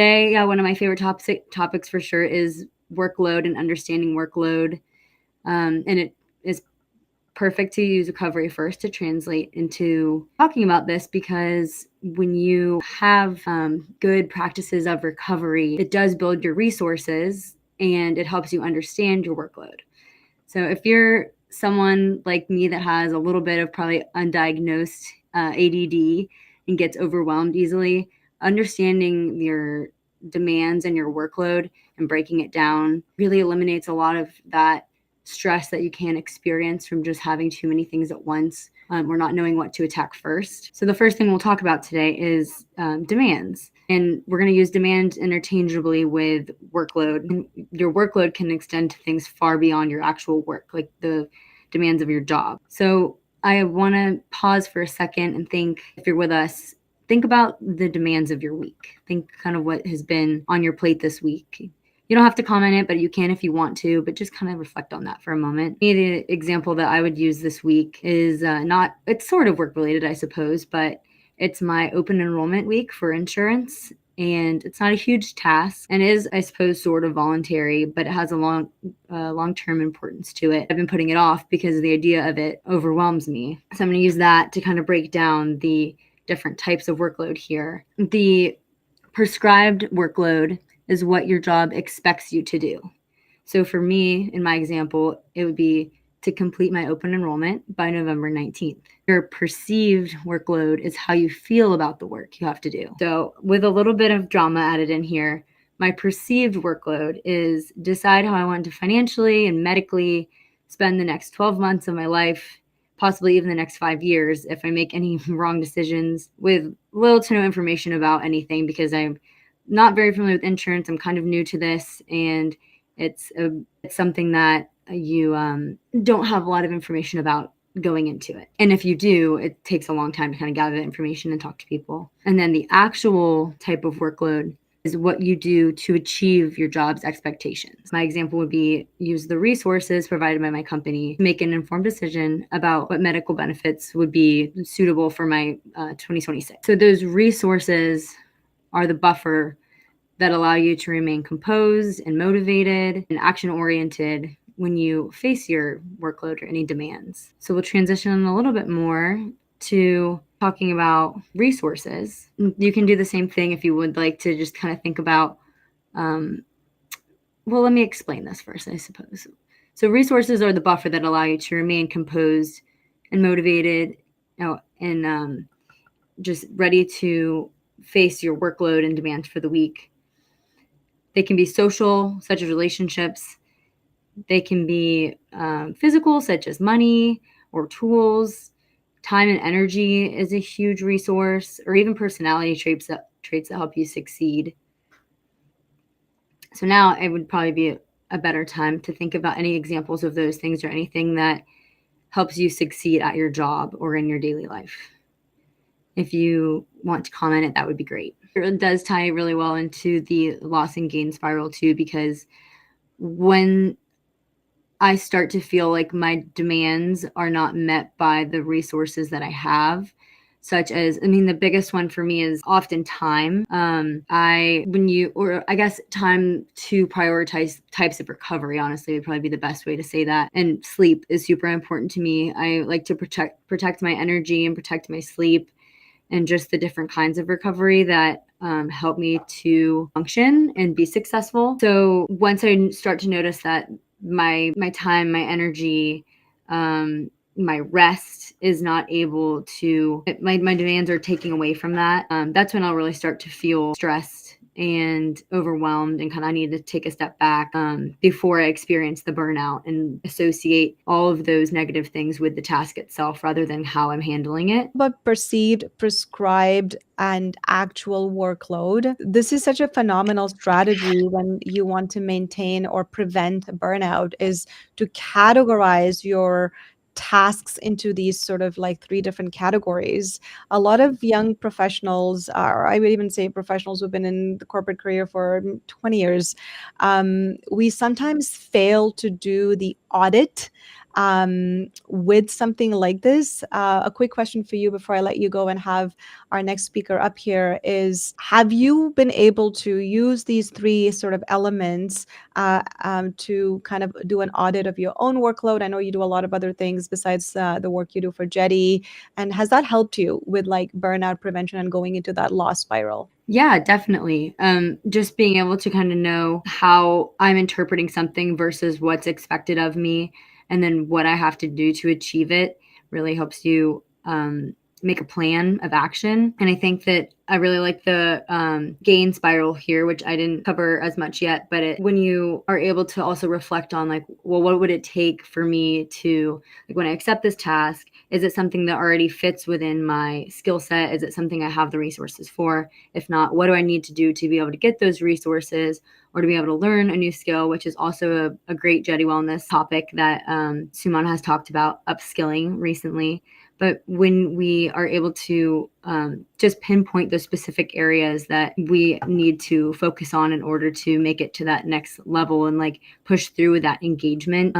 Today, yeah, one of my favorite topics for sure is workload and understanding workload. And it is perfect to use recovery first to translate into talking about this, because when you have good practices of recovery, it does build your resources and it helps you understand your workload. So if you're someone like me that has a little bit of probably undiagnosed ADD and gets overwhelmed easily, understanding your demands and your workload and breaking it down really eliminates a lot of that stress that you can experience from just having too many things at once, or not knowing what to attack first. So the first thing we'll talk about today is demands. And we're going to use demand interchangeably with workload. And your workload can extend to things far beyond your actual work, like the demands of your job. So I want to pause for a second and think, if you're with us, think about the demands of your week. Think kind of what has been on your plate this week. You don't have to comment it, but you can if you want to, but just kind of reflect on that for a moment. The example that I would use this week is it's sort of work related, I suppose, but it's my open enrollment week for insurance. And it's not a huge task and is, I suppose, sort of voluntary, but it has a long-term importance to it. I've been putting it off because the idea of it overwhelms me. So I'm going to use that to kind of break down the different types of workload here. The prescribed workload is what your job expects you to do. So for me, in my example, it would be to complete my open enrollment by November 19th. Your perceived workload is how you feel about the work you have to do. So with a little bit of drama added in here, my perceived workload is decide how I want to financially and medically spend the next 12 months of my life, possibly even the next 5 years, if I make any wrong decisions with little to no information about anything, because I'm not very familiar with insurance. I'm kind of new to this, and it's something that you don't have a lot of information about going into it. And if you do, it takes a long time to kind of gather that information and talk to people. And then the actual type of workload is what you do to achieve your job's expectations. My example would be use the resources provided by my company to make an informed decision about what medical benefits would be suitable for my 2026. So those resources are the buffer that allow you to remain composed and motivated and action-oriented when you face your workload or any demands. So we'll transition a little bit more to talking about resources. You can do the same thing if you would like to just kind of think about, well, let me explain this first, I suppose. So resources are the buffer that allow you to remain composed and motivated, and just ready to face your workload and demands for the week. They can be social, such as relationships. They can be physical, such as money or tools. Time and energy is a huge resource, or even personality traits that help you succeed. So now it would probably be a better time to think about any examples of those things or anything that helps you succeed at your job or in your daily life. If you want to comment it, that would be great. It does tie really well into the loss and gain spiral too, because when I start to feel like my demands are not met by the resources that I have, such as, the biggest one for me is often time. Time to prioritize types of recovery, honestly, would probably be the best way to say that. And sleep is super important to me. I like to protect my energy and protect my sleep, and just the different kinds of recovery that help me to function and be successful. So once I start to notice that my time, my energy, my rest is not able to, my demands are taking away from that, that's when I'll really start to feel stressed and overwhelmed, and kind of need to take a step back before I experience the burnout and associate all of those negative things with the task itself rather than how I'm handling it. But perceived, prescribed, and actual workload. This is such a phenomenal strategy when you want to maintain or prevent burnout, is to categorize your tasks into these sort of like three different categories. A lot of young professionals, or I would even say professionals who've been in the corporate career for 20 years, we sometimes fail to do the audit with something like this. A quick question for you before I let you go and have our next speaker up here is, have you been able to use these three sort of elements to kind of do an audit of your own workload? I know you do a lot of other things besides the work you do for Jeddy. And has that helped you with like burnout prevention and going into that loss spiral? Yeah, definitely. Just being able to kind of know how I'm interpreting something versus what's expected of me, and then what I have to do to achieve it really helps you make a plan of action. And I think that I really like the gain spiral here, which I didn't cover as much yet, but when you are able to also reflect on like, well, what would it take for me to, like, when I accept this task, is it something that already fits within my skill set? Is it something I have the resources for? If not, what do I need to do to be able to get those resources, or to be able to learn a new skill, which is also a great Jeddy wellness topic that Suman has talked about, upskilling recently. But when we are able to just pinpoint those specific areas that we need to focus on in order to make it to that next level and like push through with that engagement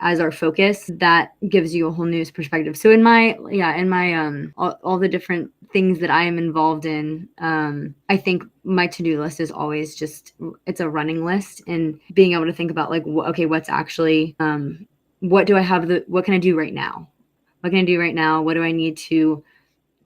as our focus, that gives you a whole new perspective. So in my all the different things that I am involved in, I think my to-do list is always just, it's a running list, and being able to think about like, okay, what's actually what do I have, what can I do right now? What can I do right now? What do I need to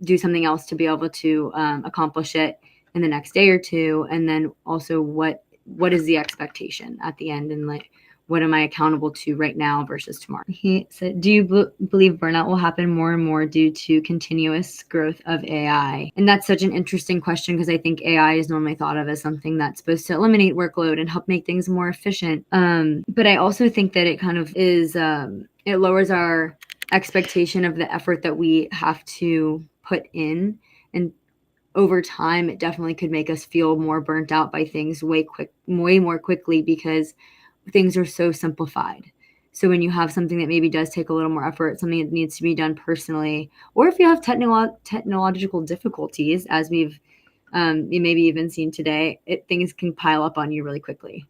do something else to be able to accomplish it in the next day or two? And then also what is the expectation at the end, and like, what am I accountable to right now versus tomorrow? He said, do you believe burnout will happen more and more due to continuous growth of AI? And that's such an interesting question, because I think AI is normally thought of as something that's supposed to eliminate workload and help make things more efficient. But I also think that it kind of is, it lowers our expectation of the effort that we have to put in. And over time, it definitely could make us feel more burnt out by things way more quickly, because things are so simplified. So when you have something that maybe does take a little more effort, something that needs to be done personally, or if you have technological difficulties, as we've you maybe even seen today, things can pile up on you really quickly.